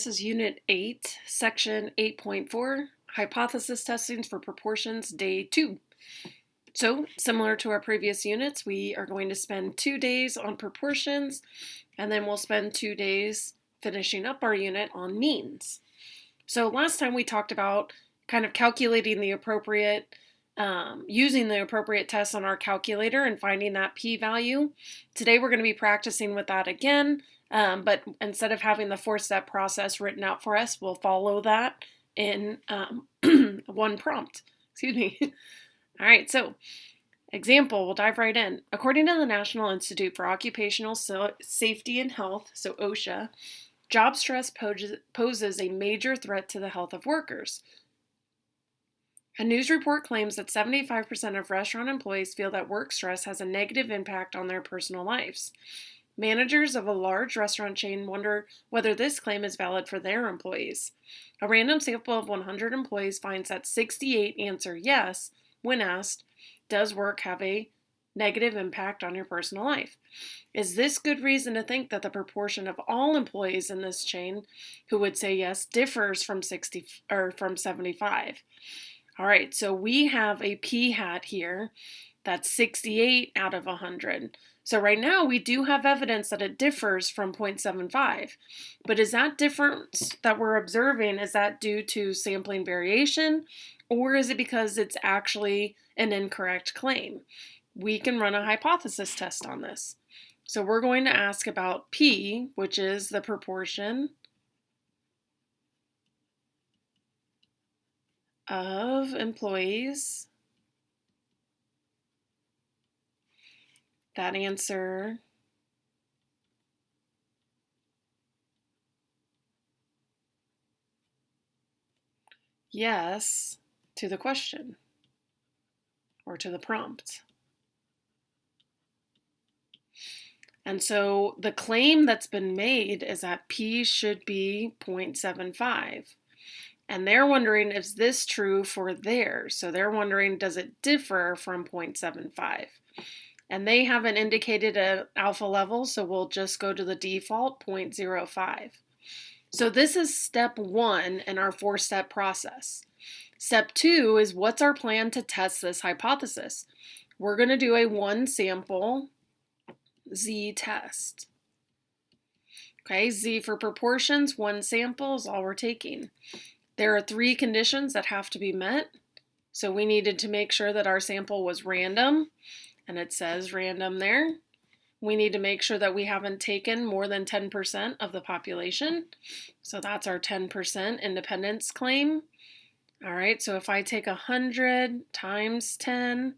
this is Unit 8, Section 8.4, Hypothesis Testings for Proportions, Day 2. So, similar to our previous units, we are going to spend 2 days on proportions, and then we'll spend 2 days finishing up our unit on means. So last time we talked about kind of calculating the appropriate, using the appropriate tests on our calculator and finding that p-value. Today we're going to be practicing with that again. But instead of having the 4-step process written out for us, we'll follow that in one prompt. Excuse me. All right, so example, we'll dive right in. According to the National Institute for Occupational Safety and Health, so OSHA, job stress poses a major threat to the health of workers. A news report claims that 75% of restaurant employees feel that work stress has a negative impact on their personal lives. Managers of a large restaurant chain wonder whether this claim is valid for their employees. A random sample of 100 employees finds that 68 answer yes when asked, does work have a negative impact on your personal life? Is this good reason to think that the proportion of all employees in this chain who would say yes differs from 75? All right, so we have a p-hat here that's 68 out of 100. So right now we do have evidence that it differs from 0.75. But is that difference that we're observing, is that due to sampling variation, or is it because it's actually an incorrect claim? We can run a hypothesis test on this. So we're going to ask about p, which is the proportion of employees that answer yes to the question or to the prompt. And so the claim that's been made is that p should be 0.75. And they're wondering, is this true for theirs? So they're wondering, does it differ from 0.75? And they haven't indicated an alpha level, so we'll just go to the default 0.05. So this is step 1 in our 4-step process. Step 2 is, what's our plan to test this hypothesis? We're going to do a 1-sample z-test. Okay, z for proportions, 1 sample is all we're taking. There are 3 conditions that have to be met. So we needed to make sure that our sample was random, and it says random there. We need to make sure that we haven't taken more than 10% of the population. So that's our 10% independence claim. All right, so if I take 100 times 10,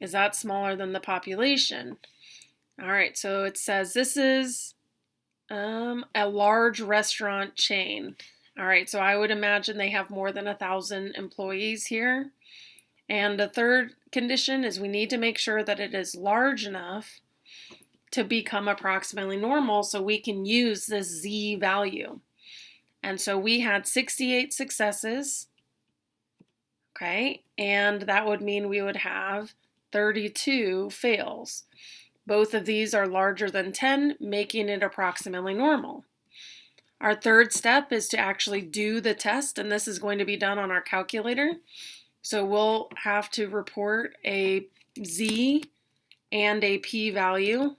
is that smaller than the population? All right, so it says this is a large restaurant chain. All right, so I would imagine they have more than 1,000 employees here. And the third condition is we need to make sure that it is large enough to become approximately normal so we can use this z value. And so we had 68 successes, okay, and that would mean we would have 32 fails. Both of these are larger than 10, making it approximately normal. Our third step is to actually do the test, and this is going to be done on our calculator. So we'll have to report a z and a p-value.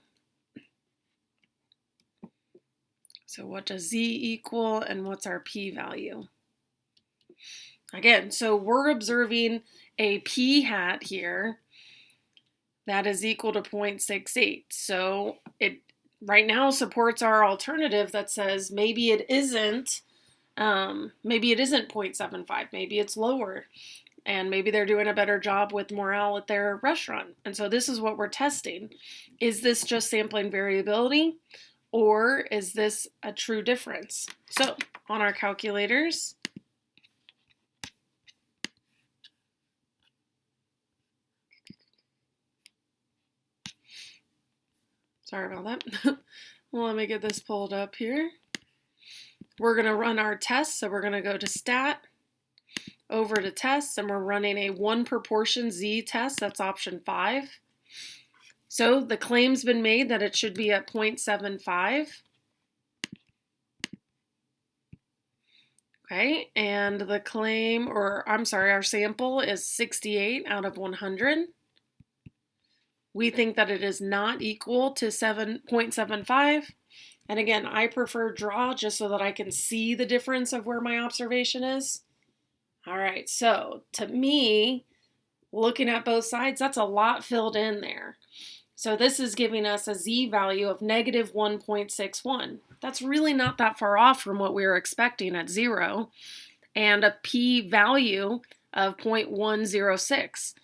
So what does z equal, and what's our p-value? Again, so we're observing a p-hat here that is equal to 0.68. So it right now supports our alternative that says maybe it isn't 0.75, maybe it's lower, and maybe they're doing a better job with morale at their restaurant. And so this is what we're testing. Is this just sampling variability, or is this a true difference? So on our calculators, sorry about that. Well, let me get this pulled up here. We're going to run our test. So we're going to go to stat, over to tests, and we're running a 1 proportion z test. That's option 5. So the claim's been made that it should be at 0.75. Okay, and the claim, or I'm sorry, our sample is 68 out of 100. We think that it is not equal to 7.75. And again, I prefer draw just so that I can see the difference of where my observation is. All right, so to me, looking at both sides, that's a lot filled in there. So this is giving us a z-value of negative 1.61. That's really not that far off from what we were expecting at 0, and a p-value of 0.106.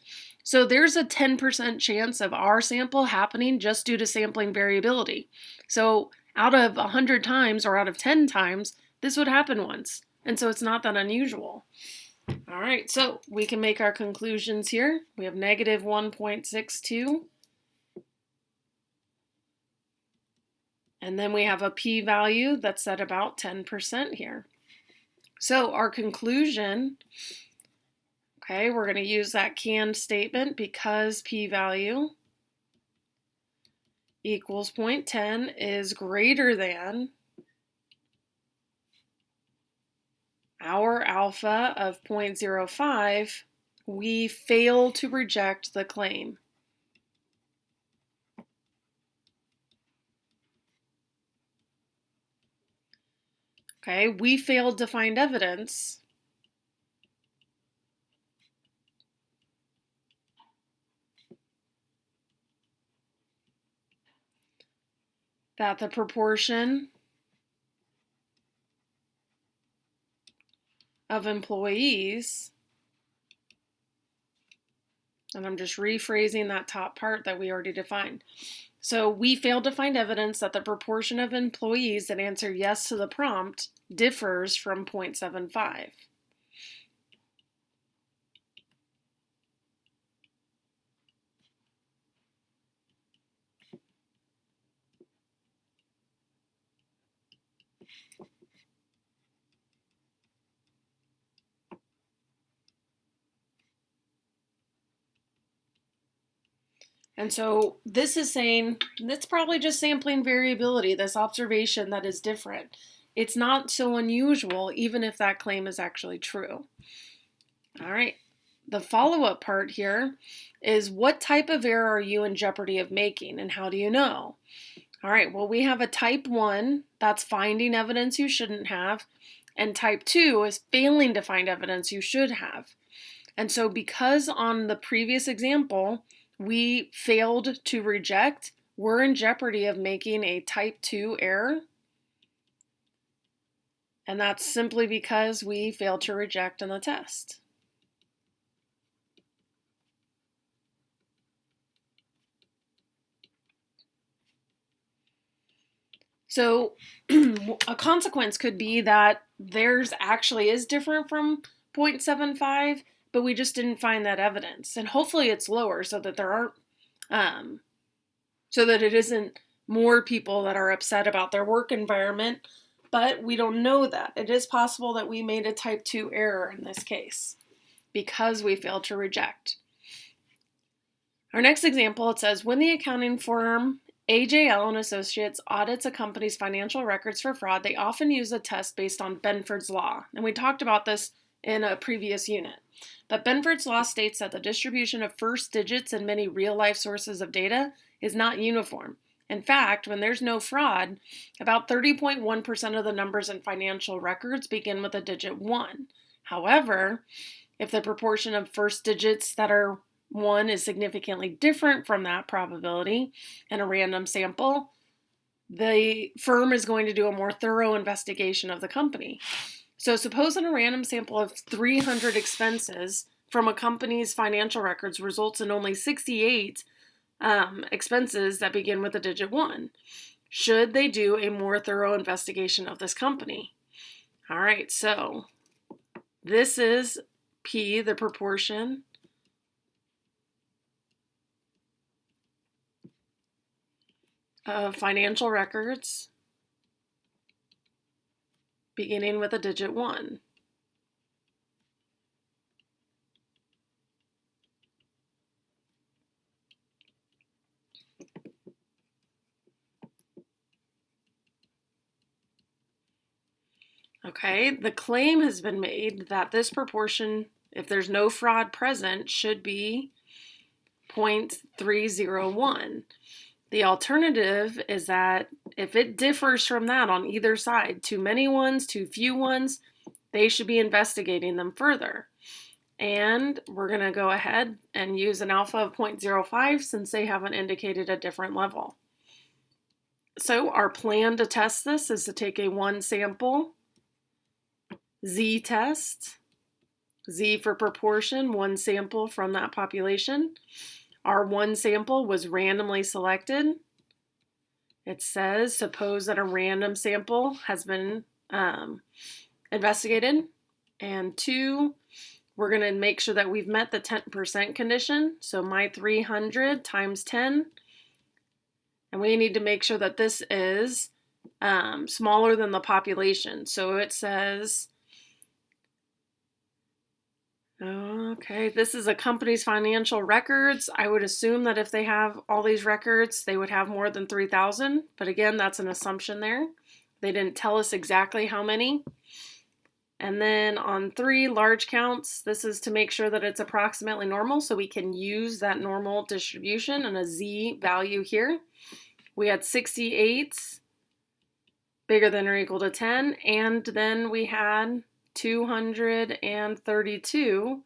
So there's a 10% chance of our sample happening just due to sampling variability. So out of 100 times or out of 10 times, this would happen once. And so it's not that unusual. All right, so we can make our conclusions here. We have negative 1.62. And then we have a p-value that's at about 10% here. So our conclusion, okay, we're going to use that canned statement because p-value equals 0.10 is greater than our alpha of 0.05, we fail to reject the claim. Okay, we failed to find evidence that the proportion of employees, and I'm just rephrasing that top part that we already defined. So we failed to find evidence that the proportion of employees that answer yes to the prompt differs from 0.75. And so this is saying it's probably just sampling variability, this observation that is different. It's not so unusual, even if that claim is actually true. All right, the follow-up part here is what type of error are you in jeopardy of making, and how do you know? All right, well, we have a type 1, that's finding evidence you shouldn't have, and type 2 is failing to find evidence you should have. And so because on the previous example, we failed to reject, we're in jeopardy of making a type 2 error. And that's simply because we failed to reject in the test. So a consequence could be that theirs actually is different from 0.75, but we just didn't find that evidence. And hopefully it's lower so that there aren't, so that it isn't more people that are upset about their work environment, but we don't know that. It is possible that we made a type 2 error in this case because we failed to reject. Our next example, it says, when the accounting firm AJL and Associates audits a company's financial records for fraud, they often use a test based on Benford's Law. And we talked about this in a previous unit. But Benford's Law states that the distribution of first digits in many real-life sources of data is not uniform. In fact, when there's no fraud, about 30.1% of the numbers in financial records begin with a digit 1. However, if the proportion of first digits that are 1 is significantly different from that probability in a random sample, the firm is going to do a more thorough investigation of the company. So suppose in a random sample of 300 expenses from a company's financial records results in only 68 expenses that begin with a digit 1. Should they do a more thorough investigation of this company? All right, so this is P, the proportion of financial records beginning with a digit 1. Okay, the claim has been made that this proportion, if there's no fraud present, should be 0.301. The alternative is that if it differs from that on either side, too many ones, too few ones, they should be investigating them further. And we're going to go ahead and use an alpha of 0.05 since they haven't indicated a different level. So our plan to test this is to take a one sample z-test, z for proportion, one sample from that population. Our one sample was randomly selected. It says, suppose that a random sample has been investigated. And two, we're going to make sure that we've met the 10% condition. So my 300 times 10. And we need to make sure that this is smaller than the population. So it says, okay, this is a company's financial records. I would assume that if they have all these records, they would have more than 3,000. But again, that's an assumption there. They didn't tell us exactly how many. And then on 3 large counts, this is to make sure that it's approximately normal so we can use that normal distribution and a z value here. We had 68 bigger than or equal to 10, and then we had 232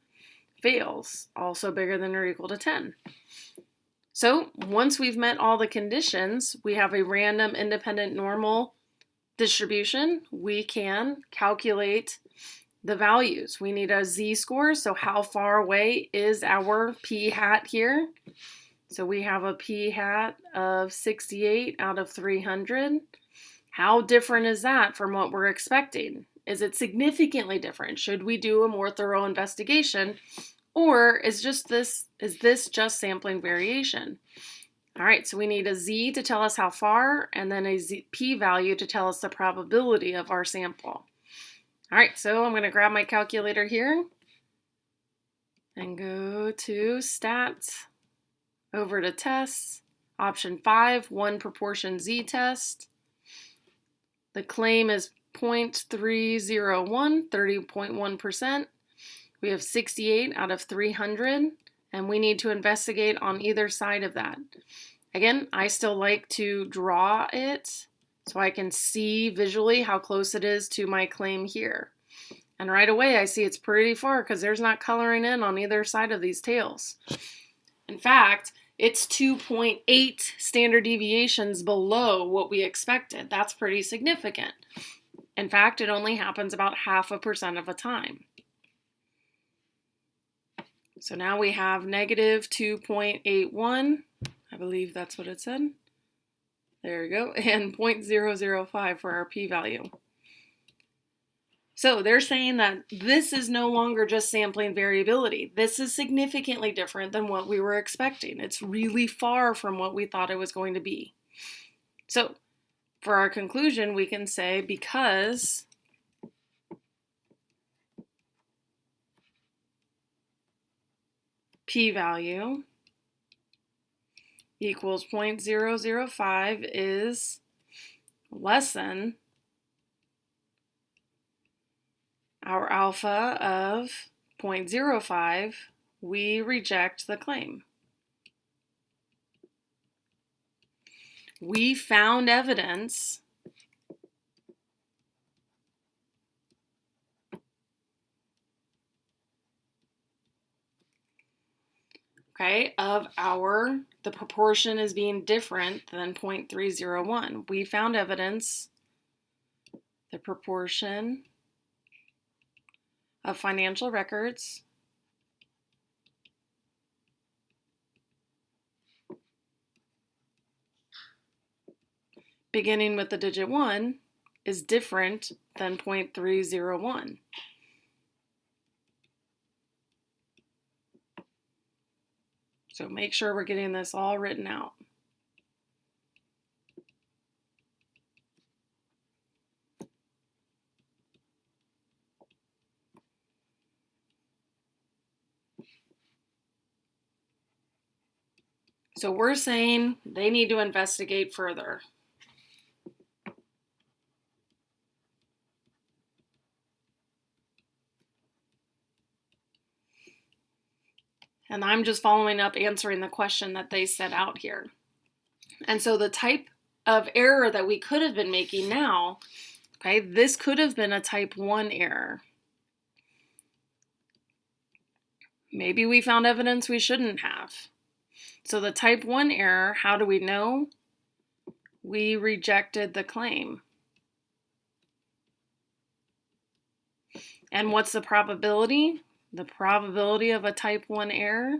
fails, also bigger than or equal to 10. So once we've met all the conditions, we have a random independent normal distribution. We can calculate the values. We need a z-score, so how far away is our p-hat here? So we have a p-hat of 68 out of 300. How different is that from what we're expecting? Is it significantly different? Should we do a more thorough investigation? Or is this just sampling variation? All right, so we need a z to tell us how far, and then a p-value to tell us the probability of our sample. All right, so I'm going to grab my calculator here and go to stats, over to tests, option 5, one proportion z-test. The claim is 0.301, 30.1%. We have 68 out of 300, and we need to investigate on either side of that. Again, I still like to draw it so I can see visually how close it is to my claim here. And right away I see it's pretty far because there's not coloring in on either side of these tails. In fact, it's 2.8 standard deviations below what we expected. That's pretty significant. In fact, it only happens about 0.5% of the time. So now we have negative 2.81. I believe that's what it said. There we go. And 0.005 for our p-value. So they're saying that this is no longer just sampling variability. This is significantly different than what we were expecting. It's really far from what we thought it was going to be. So for our conclusion, we can say because p-value equals 0.005 is less than our alpha of 0.05, we reject the claim. We found evidence of the proportion is being different than 0.301. We found evidence the proportion of financial records beginning with the digit 1 is different than 0.301. So make sure we're getting this all written out. So we're saying they need to investigate further. And I'm just following up answering the question that they set out here. And so the type of error that we could have been making now, okay, this could have been a type 1 error. Maybe we found evidence we shouldn't have. So the type 1 error, how do we know? We rejected the claim. And what's the probability? The probability of a type 1 error,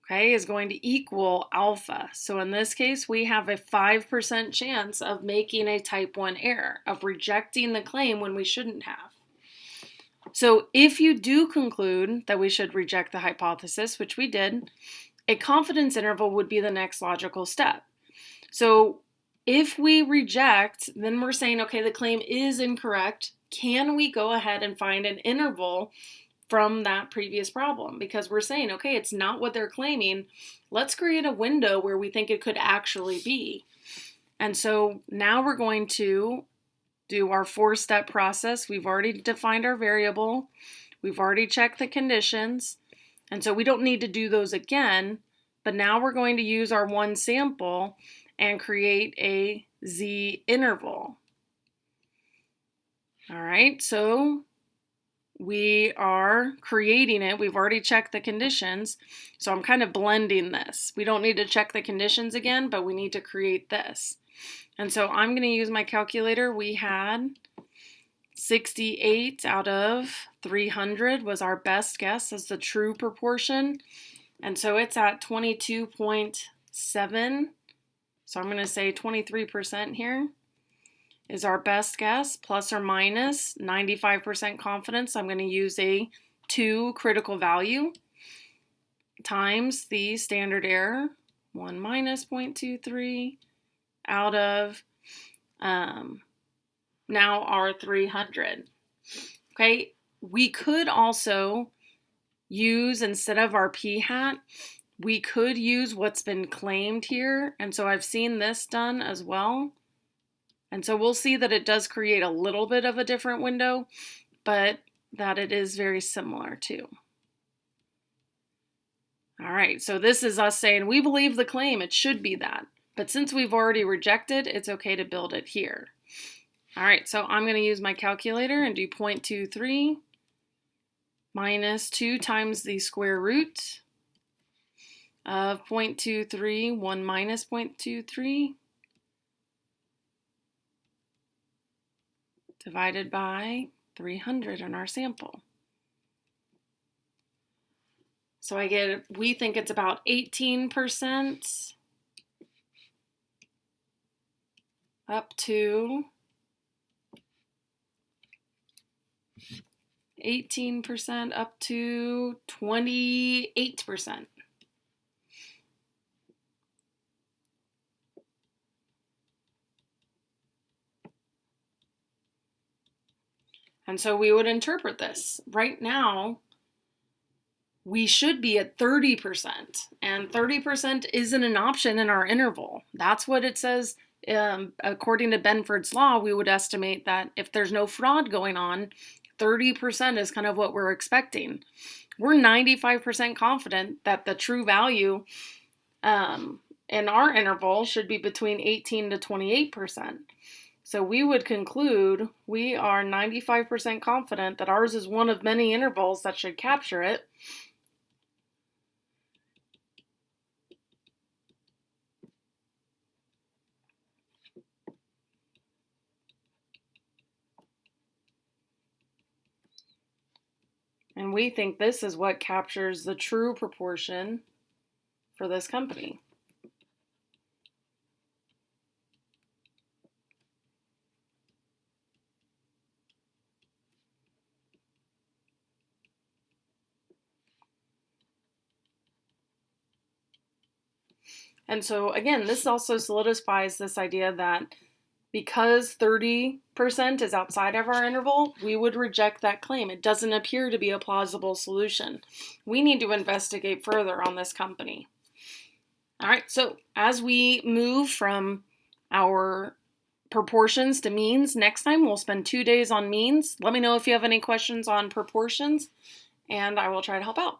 okay, is going to equal alpha. So in this case, we have a 5% chance of making a type 1 error, of rejecting the claim when we shouldn't have. So if you do conclude that we should reject the hypothesis, which we did, a confidence interval would be the next logical step. So if we reject, then we're saying, okay, the claim is incorrect. Can we go ahead and find an interval from that previous problem? Because we're saying, okay, it's not what they're claiming. Let's create a window where we think it could actually be. And so now we're going to do our 4-step process. We've already defined our variable. We've already checked the conditions. And so we don't need to do those again. But now we're going to use our one sample and create a Z interval. All right, so we are creating it. We've already checked the conditions. So I'm kind of blending this. We don't need to check the conditions again, but we need to create this. And so I'm going to use my calculator. We had 68 out of 300 was our best guess as the true proportion. And so it's at 22.7. So I'm going to say 23% here is our best guess, plus or minus 95% confidence. I'm going to use a 2 critical value times the standard error, 1 minus 0.23 out of now our 300. Okay, we could also use, instead of our p-hat, we could use what's been claimed here. And so I've seen this done as well. And so we'll see that it does create a little bit of a different window, but that it is very similar too. All right, so this is us saying we believe the claim, it should be that. But since we've already rejected, it's okay to build it here. All right, so I'm going to use my calculator and do 0.23 minus 2 times the square root of 0.23, 1 minus 0.23, divided by 300 in our sample. So I get, we think it's about 18% up to 18% up to 28%. And so we would interpret this. Right now, we should be at 30%, and 30% isn't an option in our interval. That's what it says. According to Benford's law, we would estimate that if there's no fraud going on, 30% is kind of what we're expecting. We're 95% confident that the true value in our interval should be between 18 to 28%. So we would conclude we are 95% confident that ours is one of many intervals that should capture it. And we think this is what captures the true proportion for this company. And so again, this also solidifies this idea that because 30% is outside of our interval, we would reject that claim. It doesn't appear to be a plausible solution. We need to investigate further on this company. All right, so as we move from our proportions to means, next time we'll spend 2 days on means. Let me know if you have any questions on proportions, and I will try to help out.